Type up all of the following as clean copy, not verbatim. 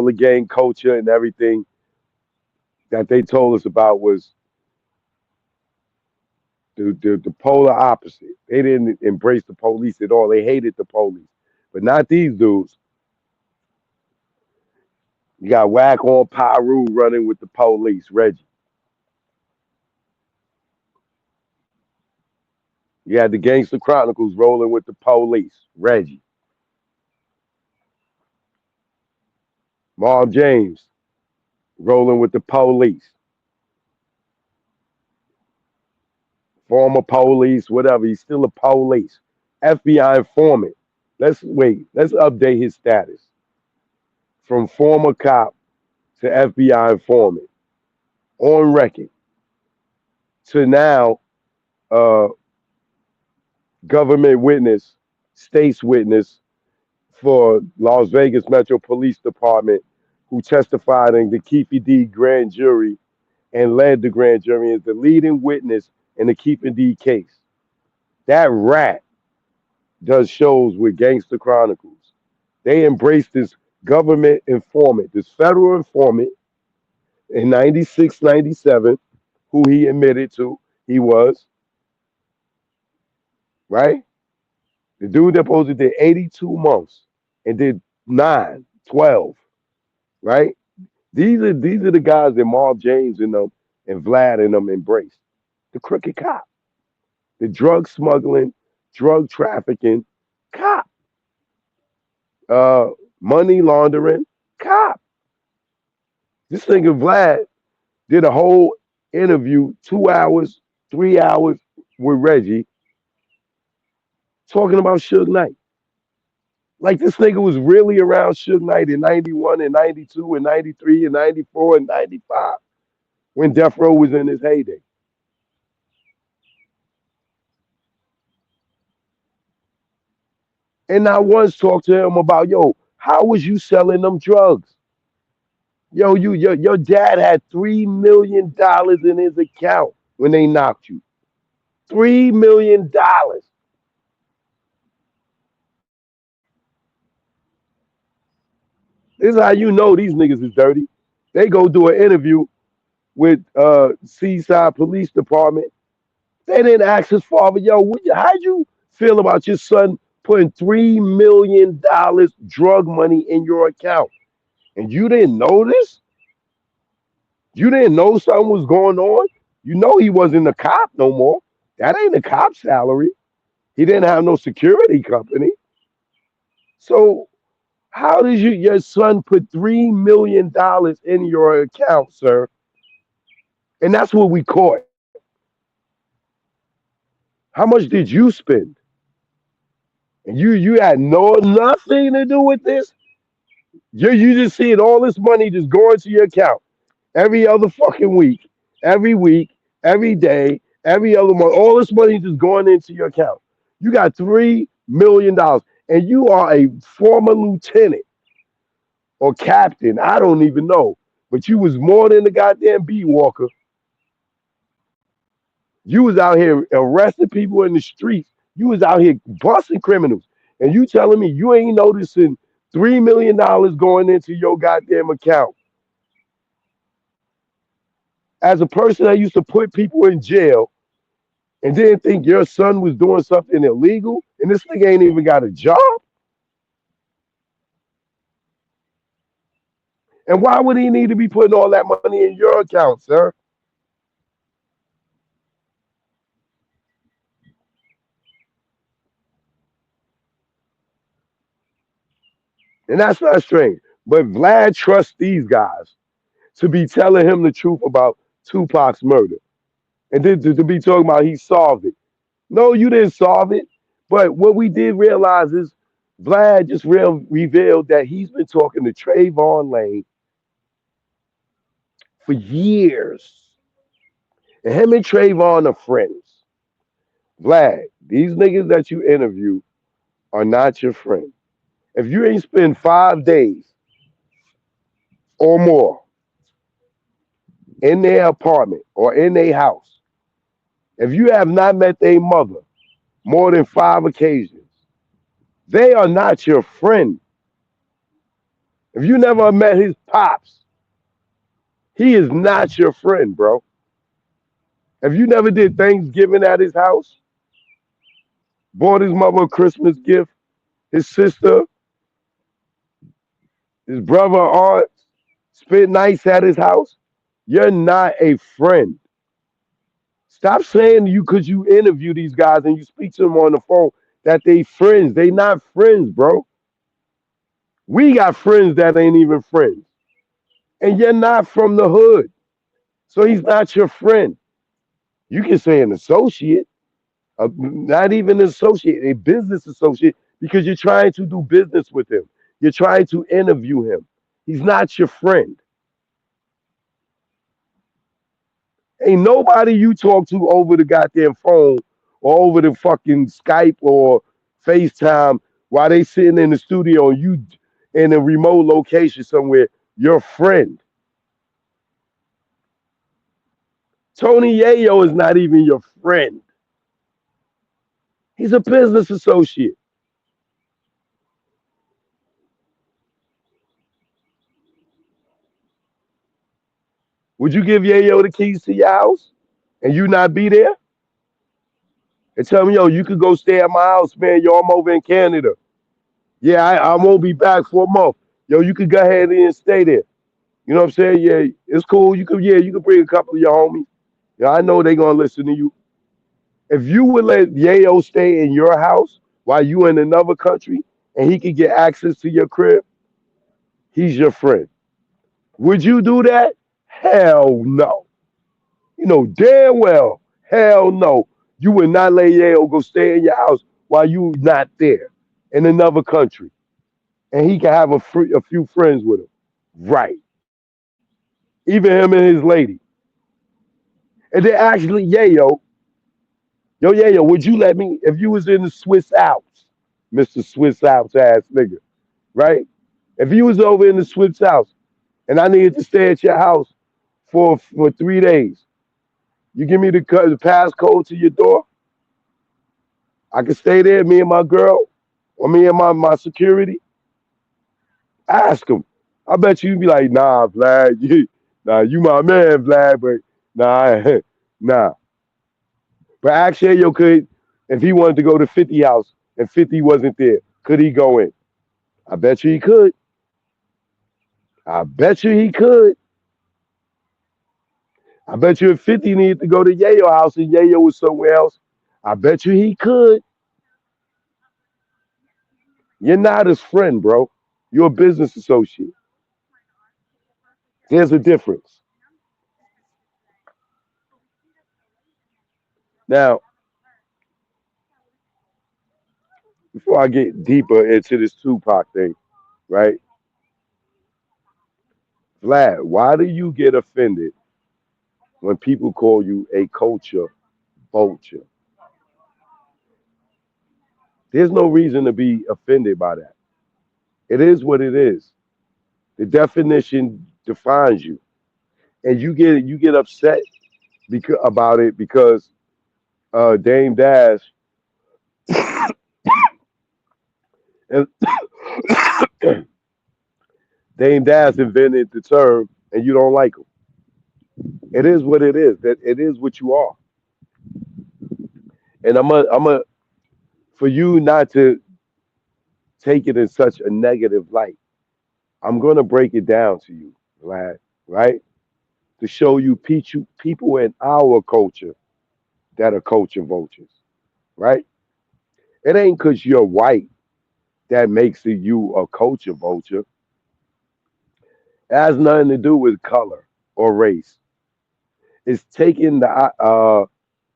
the gang culture and everything that they told us about was the polar opposite. They didn't embrace the police at all. They hated the police. But not these dudes. You got Whack on Pyru running with the police, Reggie. You had the Gangster Chronicles rolling with the police, Reggie. Marv James rolling with the police. Former police, whatever. He's still a police. FBI informant. Let's wait. Let's update his status from former cop to FBI informant on record to now uh, government witness, state's witness for Las Vegas Metro Police Department, who testified in the Keefe D grand jury and led the grand jury as the leading witness in the Keefe D case. That rat does shows with Gangster Chronicles. They embraced this government informant, this federal informant in 96, 97, who he admitted to he was, right? The dude that supposed to did 82 months and did 9, 12, right? These are the guys that Marv James and them and Vlad and them embraced. The crooked cop, the drug smuggling, drug trafficking cop, uh, money laundering cop. This nigga Vlad did a whole interview, 2 hours, 3 hours with Reggie, talking about Suge Knight. Like this nigga was really around Suge Knight in 91 and 92 and 93 and 94 and 95 when Death Row was in his heyday. And I once talked to him about, yo, how was you selling them drugs? Yo, your dad had $3 million in his account when they knocked you. $3 million. This is how you know these niggas is dirty. They go do an interview with Seaside Police Department. They didn't ask his father, yo, how'd you feel about your son putting $3 million drug money in your account? And you didn't know this? You didn't know something was going on? You know he wasn't a cop no more. That ain't a cop salary. He didn't have no security company. So how did your son put $3 million in your account, sir? And that's what we caught. How much did you spend? And you had nothing to do with this. You just seeing all this money just going to your account every other fucking week, every day, every other month. All this money just going into your account. You got $3 million, and you are a former lieutenant or captain. I don't even know, but you was more than the goddamn beat walker. You was out here arresting people in the streets. You was out here busting criminals. And you telling me you ain't noticing $3 million going into your goddamn account. As a person that used to put people in jail and didn't think your son was doing something illegal, and this nigga ain't even got a job. And why would he need to be putting all that money in your account, sir? And that's not strange. But Vlad trusts these guys to be telling him the truth about Tupac's murder. And then to be talking about he solved it. No, you didn't solve it. But what we did realize is Vlad just revealed that he's been talking to Trayvon Lane for years. And him and Trayvon are friends. Vlad, these niggas that you interview are not your friend. If you ain't spend 5 days or more in their apartment or in their house, if you have not met their mother more than 5 occasions, they are not your friend. If you never met his pops, he is not your friend, bro. If you never did Thanksgiving at his house, bought his mother a Christmas gift, his sister, his brother, aunt, spent nights at his house, you're not a friend. Stop saying you because you interview these guys and you speak to them on the phone that they friends. They not friends, bro. We got friends that ain't even friends. And you're not from the hood. So he's not your friend. You can say an associate, not even an associate, a business associate, because you're trying to do business with him. You're trying to interview him. He's not your friend. Ain't nobody you talk to over the goddamn phone or over the fucking Skype or FaceTime while they sitting in the studio and you in a remote location somewhere, your friend. Tony Yayo is not even your friend. He's a business associate. Would you give Yayo the keys to your house and you not be there? And tell him, yo, you could go stay at my house, man. Yo, I'm over in Canada. Yeah, I won't be back for a month. Yo, you could go ahead and stay there. You know what I'm saying? Yeah, it's cool. You could bring a couple of your homies. Yeah, I know they gonna listen to you. If you would let Yayo stay in your house while you in another country and he could get access to your crib, he's your friend. Would you do that? Hell no. You know damn well, hell no. You would not let Yayo go stay in your house while you not there in another country. And he can have a few friends with him. Right. Even him and his lady. And then actually, Yayo, would you let me, if you was in the Swiss Alps, Mr. Swiss Alps ass nigga, right? If you was over in the Swiss Alps and I needed to stay at your house for 3 days, you give me the passcode to your door. I can stay there, me and my girl, or me and my security. Ask him. I bet you'd be like, nah, Vlad, you my man, Vlad, but nah, nah. But actually, yo, could if he wanted to go to 50 house and 50 wasn't there, could he go in? I bet you he could. I bet you he could. I bet you if 50 needed to go to Yayo house and Yayo was somewhere else, I bet you he could. You're not his friend, bro. You're a business associate. There's a difference. Now, before I get deeper into this Tupac thing, right? Vlad, why do you get offended when people call you a culture vulture? There's no reason to be offended by that. It is what it is. The definition defines you, and you get upset about it because Dame Dash and Dame Dash invented the term, and you don't like them. It is what it is. That it is what you are, and I'm a for you not to take it in such a negative light. I'm gonna break it down to you, right? To show you people in our culture that are culture vultures, right? It ain't because you're white that makes it you a culture vulture. It has nothing to do with color or race. It's taking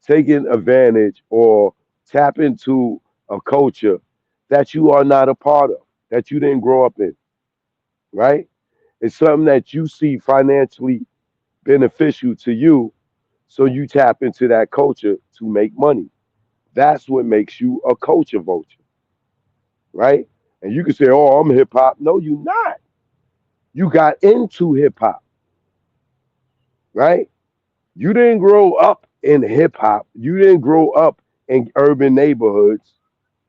advantage or tap into a culture that you are not a part of, that you didn't grow up in, right? It's something that you see financially beneficial to you, so you tap into that culture to make money. That's what makes you a culture vulture, right? And you can say, "Oh, I'm hip hop." No, you're not. You got into hip hop, right? You didn't grow up in hip hop. You didn't grow up in urban neighborhoods.